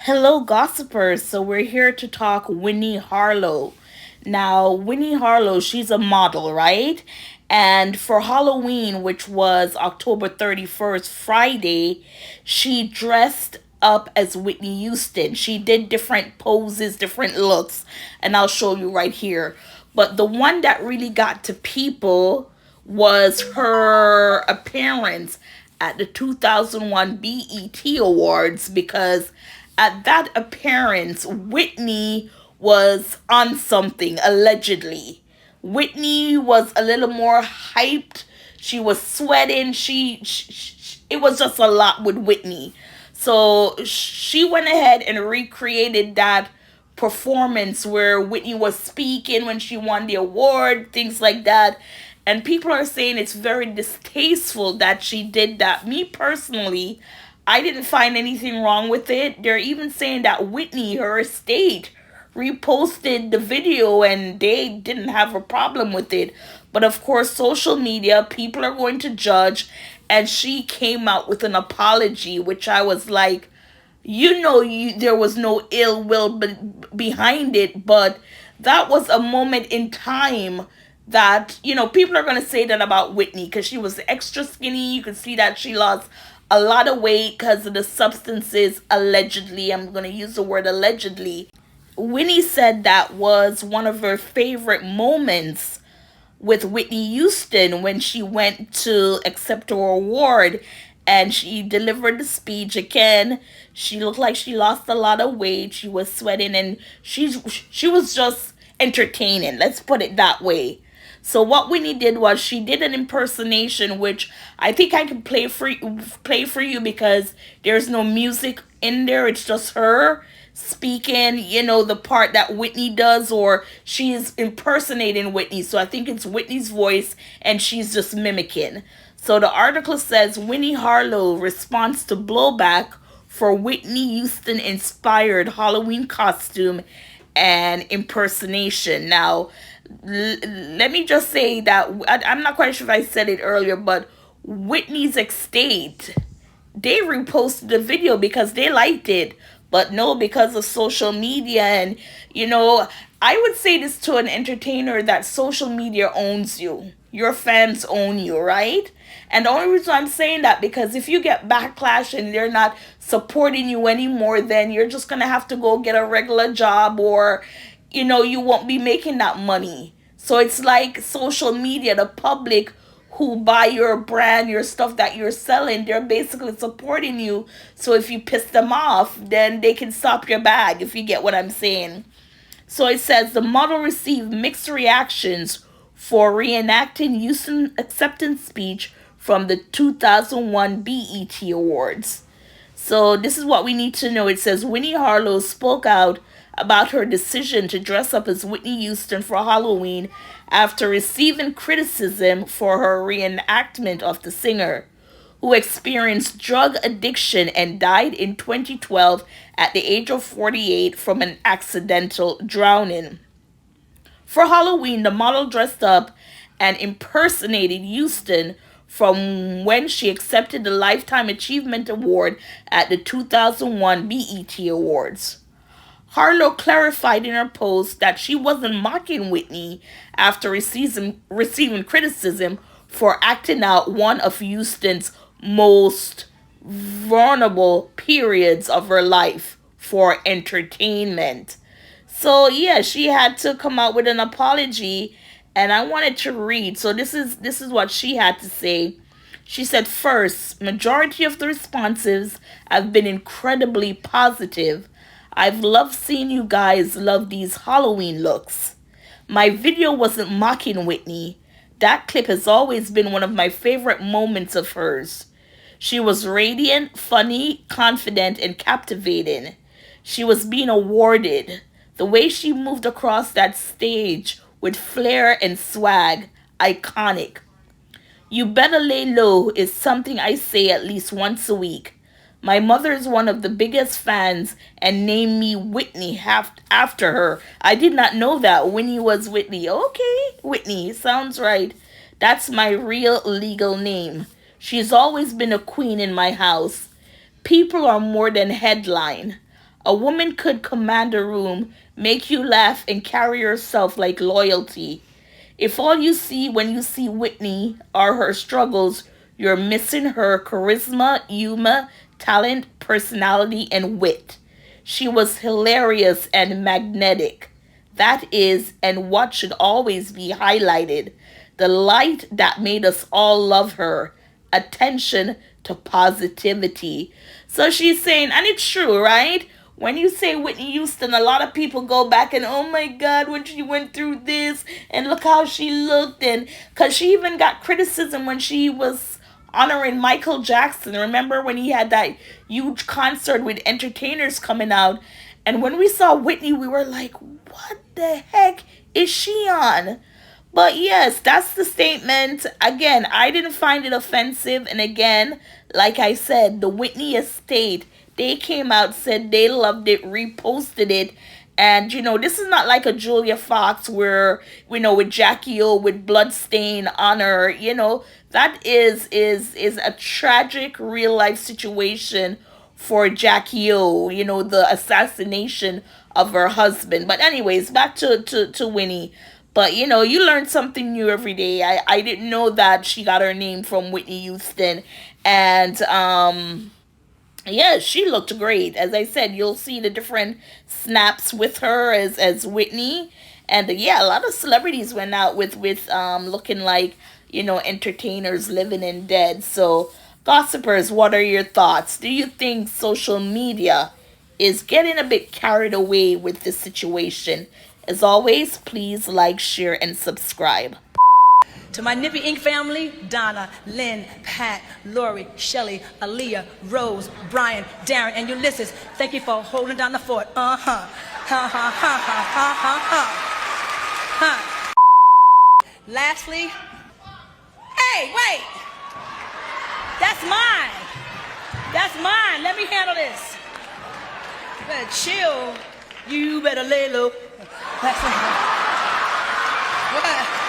Hello, gossipers. So, we're here to talk Winnie Harlow. Now, Winnie Harlow, she's a model, right? And for Halloween, which was October 31st, Friday, she dressed up as Whitney Houston. She did different poses, different looks, and I'll show you right here. But the one that really got to people was her appearance at the 2001 BET Awards, because at that appearance, Whitney was on something, allegedly. Whitney was a little more hyped. She was sweating. It was just a lot with Whitney. So she went ahead and recreated that performance where Whitney was speaking when she won the award, things like that. And people are saying it's very distasteful that she did that. Me personally, I didn't find anything wrong with it. They're even saying that Whitney, her estate, reposted the video and they didn't have a problem with it. But of course, social media, people are going to judge. And she came out with an apology, which I was like, there was no ill will behind it, but that was a moment in time that people are going to say that about Whitney because she was extra skinny. You could see that she lost a lot of weight because of the substances, allegedly. I'm going to use the word allegedly. Winnie said that was one of her favorite moments with Whitney Houston when she went to accept her award and she delivered the speech again. She looked like she lost a lot of weight. She was sweating and she was just entertaining. Let's put it that way. So what Winnie did was she did an impersonation, which I think I can play for you because there's no music in there. It's just her speaking, the part that Whitney does, or she's impersonating Whitney. So I think it's Whitney's voice and she's just mimicking. So the article says Winnie Harlow responds to blowback for Whitney Houston inspired Halloween costume and impersonation. Now, let me just say that I'm not quite sure if I said it earlier, but Whitney's estate, they reposted the video because they liked it. But no, because of social media and, I would say this to an entertainer that social media owns you. Your fans own you, right? And the only reason I'm saying that because if you get backlash and they're not supporting you anymore, then you're just going to have to go get a regular job or, you won't be making that money. So it's like social media, the public who buy your brand, your stuff that you're selling, they're basically supporting you. So if you piss them off, then they can stop your bag, if you get what I'm saying. So it says the model received mixed reactions for reenacting Houston acceptance speech from the 2001 BET Awards. So this is what we need to know. It says Winnie Harlow spoke out about her decision to dress up as Whitney Houston for Halloween after receiving criticism for her reenactment of the singer, who experienced drug addiction and died in 2012 at the age of 48 from an accidental drowning. For Halloween, the model dressed up and impersonated Houston from when she accepted the Lifetime Achievement Award at the 2001 BET Awards. Harlow clarified in her post that she wasn't mocking Whitney after receiving criticism for acting out one of Houston's most vulnerable periods of her life for entertainment. So yeah, she had to come out with an apology and I wanted to read. So this is what she had to say. She said, first, majority of the responses have been incredibly positive. I've loved seeing you guys love these Halloween looks. My video wasn't mocking Whitney. That clip has always been one of my favorite moments of hers. She was radiant, funny, confident, and captivating. She was being awarded. The way she moved across that stage with flair and swag, iconic. You better lay low is something I say at least once a week. My mother is one of the biggest fans and named me Whitney after her. I did not know that Winnie was Whitney. Okay, Whitney, sounds right. That's my real legal name. She's always been a queen in my house. People are more than headline. A woman could command a room, make you laugh, and carry herself like loyalty. If all you see when you see Whitney are her struggles, you're missing her charisma, humor, talent, personality, and wit. She was hilarious and magnetic. That is, and what should always be highlighted, the light that made us all love her. Attention to positivity. So she's saying, and it's true, right? When you say Whitney Houston, a lot of people go back and, oh my God, when she went through this, and look how she looked. And because she even got criticism when she was honoring Michael Jackson. Remember when he had that huge concert with entertainers coming out? And when we saw Whitney, we were like, what the heck is she on? But yes, that's the statement. Again, I didn't find it offensive. And again, like I said, the Whitney estate, they came out, said they loved it, reposted it. And this is not like a Julia Fox where, with Jackie O with bloodstain on her. That is a tragic real life situation for Jackie O, the assassination of her husband. But anyways, back to Winnie. But you learn something new every day. I didn't know that she got her name from Whitney Houston. And yeah, she looked great. As I said, you'll see the different snaps with her as Whitney. And yeah, a lot of celebrities went out with looking like, entertainers living and dead. So gossipers, what are your thoughts? Do you think social media is getting a bit carried away with this situation? As always, please like, share, and subscribe. To my Nippy Inc. family, Donna, Lynn, Pat, Lori, Shelly, Aaliyah, Rose, Brian, Darren, and Ulysses, thank you for holding down the fort. Ha ha ha ha ha ha ha. Lastly, hey, wait! That's mine! That's mine! Let me handle this. You better chill. You better lay low. That's it. What?